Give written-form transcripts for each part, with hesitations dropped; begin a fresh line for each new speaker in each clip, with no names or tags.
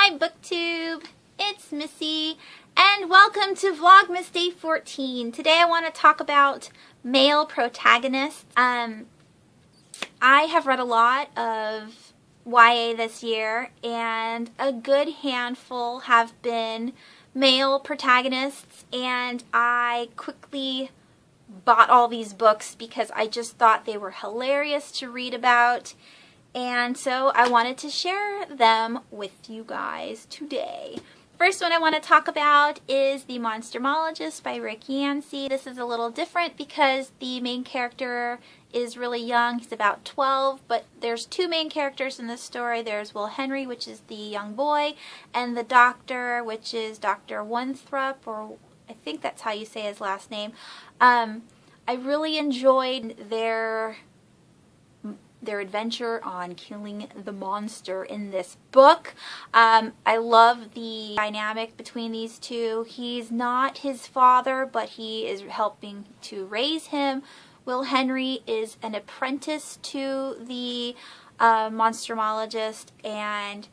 Hi BookTube, it's Missy and welcome to Vlogmas Day 14. Today I want to talk about male protagonists. I have read a lot of YA this year and a good handful have been male protagonists, and I quickly bought all these books because I just thought they were hilarious to read about. And so I wanted to share them with you guys today. First one I want to talk about is The Monstermologist by Rick Yancey. This is a little different because the main character is really young. He's about 12, but there's two main characters in this story. There's Will Henry, which is the young boy, and the doctor, which is Dr. Winthrop, or I think that's how you say his last name. I really enjoyed their adventure on killing the monster in this book. I love the dynamic between these two. He's not his father, but he is helping to raise him. Will Henry is an apprentice to the monstermologist, and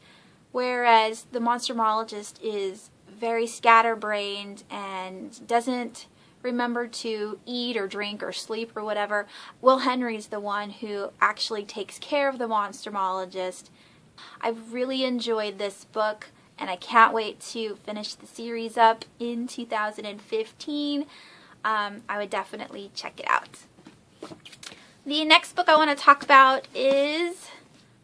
whereas the monstermologist is very scatterbrained and doesn't remember to eat or drink or sleep or whatever, Will Henry's the one who actually takes care of the monstermologist. I've really enjoyed this book and I can't wait to finish the series up in 2015. I would definitely check it out. The next book I want to talk about is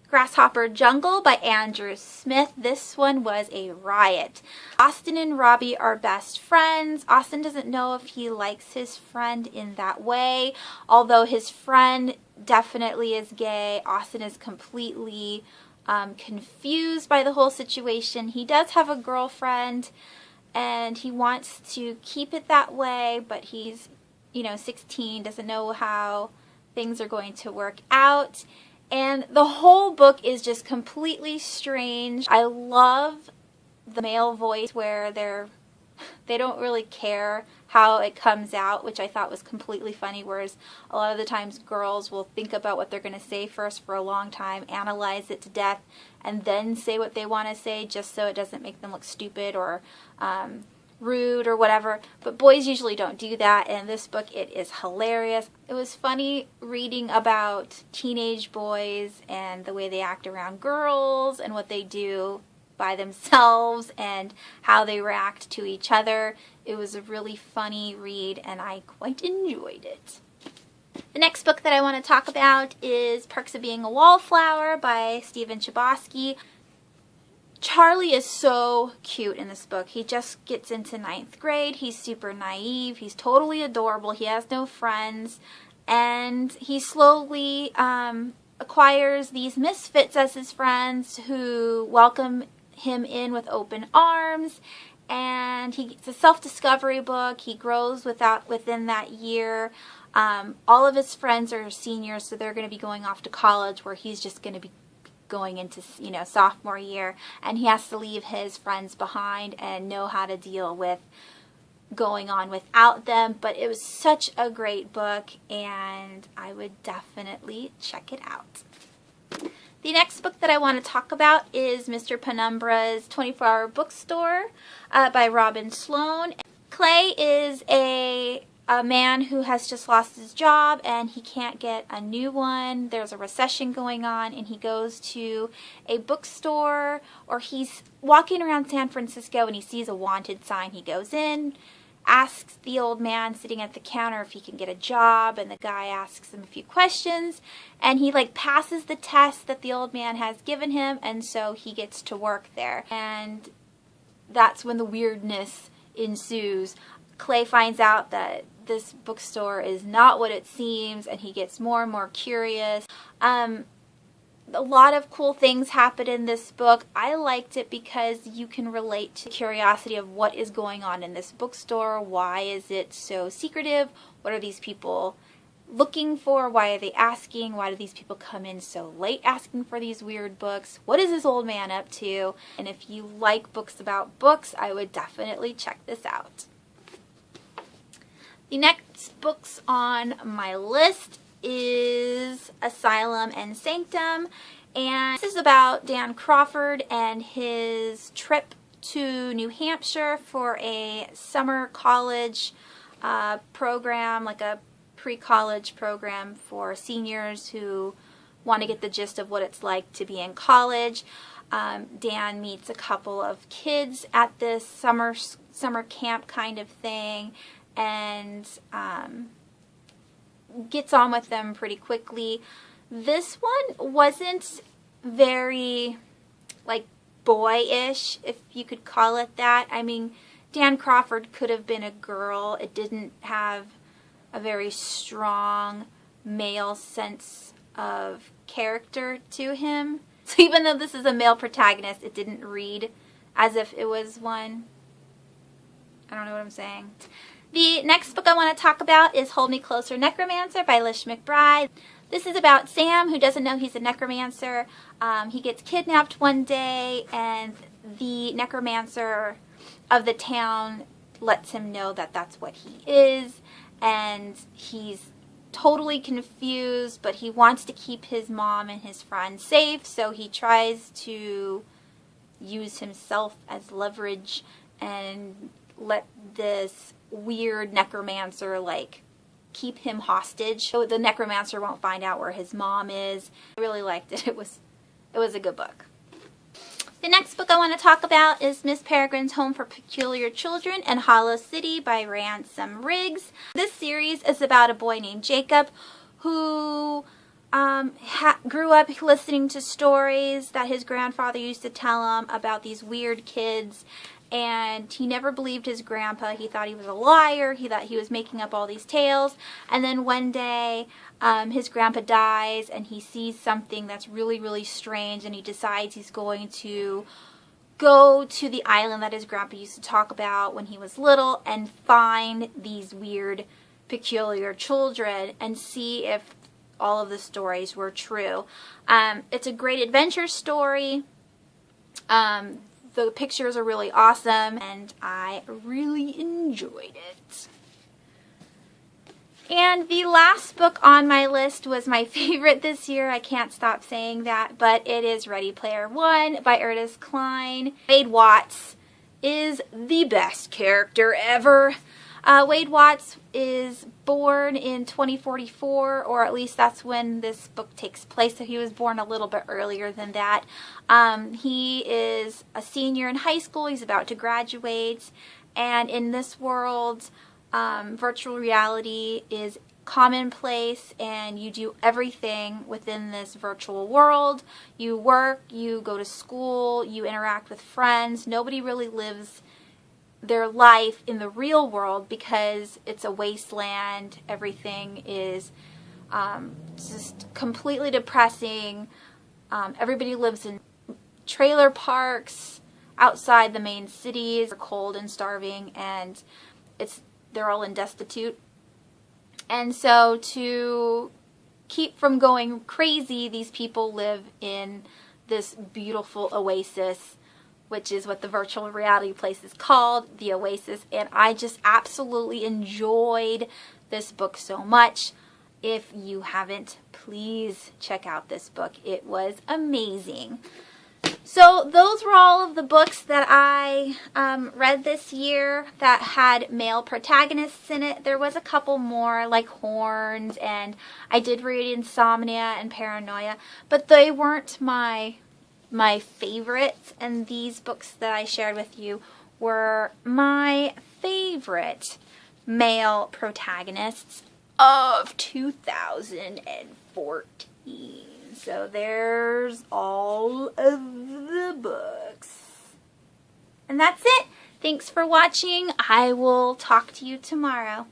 Grasshopper Jungle by Andrew Smith. This one was a riot. Austin and Robbie are best friends. Austin doesn't know if he likes his friend in that way. Although his friend definitely is gay, Austin is completely confused by the whole situation. He does have a girlfriend and he wants to keep it that way, but he's, 16, doesn't know how things are going to work out. And the whole book is just completely strange. I love the male voice where they don't really care how it comes out, which I thought was completely funny, whereas a lot of the times girls will think about what they're going to say first for a long time, analyze it to death, and then say what they want to say just so it doesn't make them look stupid or rude or whatever. But boys usually don't do that, and in this book it is hilarious. It was funny reading about teenage boys and the way they act around girls and what they do by themselves and how they react to each other. It was a really funny read and I quite enjoyed it. The next book that I want to talk about is Perks of Being a Wallflower by Stephen Chbosky. Charlie is so cute in this book. He just gets into 9th grade. He's super naive. He's totally adorable. He has no friends. And he slowly acquires these misfits as his friends who welcome him in with open arms. And it's a self-discovery book. He grows within that year. All of his friends are seniors, so they're going to be going off to college, where he's just going to be going into, sophomore year, and he has to leave his friends behind and know how to deal with going on without them. But it was such a great book and I would definitely check it out. The next book that I want to talk about is Mr. Penumbra's 24-Hour Bookstore by Robin Sloan. Clay is a man who has just lost his job and he can't get a new one. There's a recession going on and he goes to a bookstore, or he's walking around San Francisco and he sees a wanted sign. He goes in, asks the old man sitting at the counter if he can get a job, and the guy asks him a few questions and he passes the test that the old man has given him, and so he gets to work there. And that's when the weirdness ensues. Clay finds out that this bookstore is not what it seems and he gets more and more curious. A lot of cool things happen in this book. I liked it because you can relate to the curiosity of what is going on in this bookstore. Why is it so secretive? What are these people looking for? Why are they asking? Why do these people come in so late asking for these weird books? What is this old man up to? And if you like books about books, I would definitely check this out. The next books on my list is Asylum and Sanctum. And this is about Dan Crawford and his trip to New Hampshire for a summer college program, like a pre-college program for seniors who want to get the gist of what it's like to be in college. Dan meets a couple of kids at this summer camp kind of thing, and gets on with them pretty quickly. This one wasn't very, like, boyish, if you could call it that. I mean, Dan Crawford could have been a girl. It didn't have a very strong male sense of character to him. So even though this is a male protagonist, it didn't read as if it was one. I don't know what I'm saying. The next book I want to talk about is Hold Me Closer, Necromancer by Lish McBride. This is about Sam, who doesn't know he's a necromancer. He gets kidnapped one day, and the necromancer of the town lets him know that that's what he is, and he's totally confused, but he wants to keep his mom and his friend safe, so he tries to use himself as leverage and let this weird necromancer, like, keep him hostage so the necromancer won't find out where his mom is. I really liked it. It was a good book. The next book I want to talk about is Miss Peregrine's Home for Peculiar Children and Hollow City by Ransom Riggs. This series is about a boy named Jacob who grew up listening to stories that his grandfather used to tell him about these weird kids, and he never believed his grandpa. He thought he was a liar. He thought he was making up all these tales. And then one day, his grandpa dies, and he sees something that's really, really strange, and he decides he's going to go to the island that his grandpa used to talk about when he was little and find these weird, peculiar children and see if all of the stories were true. It's a great adventure story. The pictures are really awesome, and I really enjoyed it. And the last book on my list was my favorite this year. I can't stop saying that, but it is Ready Player One by Ernest Cline. Wade Watts is the best character ever. Wade Watts is born in 2044, or at least that's when this book takes place, so he was born a little bit earlier than that. He is a senior in high school. He's about to graduate, and in this world, virtual reality is commonplace, and you do everything within this virtual world. You work, you go to school, you interact with friends. Nobody really lives their life in the real world because it's a wasteland. Everything is just completely depressing. Everybody lives in trailer parks outside the main cities. They're cold and starving, and they're all in destitute. And so to keep from going crazy, these people live in this beautiful oasis, which is what the virtual reality place is called, the Oasis, and I just absolutely enjoyed this book so much. If you haven't, please check out this book. It was amazing. So those were all of the books that I read this year that had male protagonists in it. There was a couple more, like Horns, and I did read Insomnia and Paranoia, but they weren't my favorites, and these books that I shared with you were my favorite male protagonists of 2014. So there's all of the books. And that's it. Thanks for watching. I will talk to you tomorrow.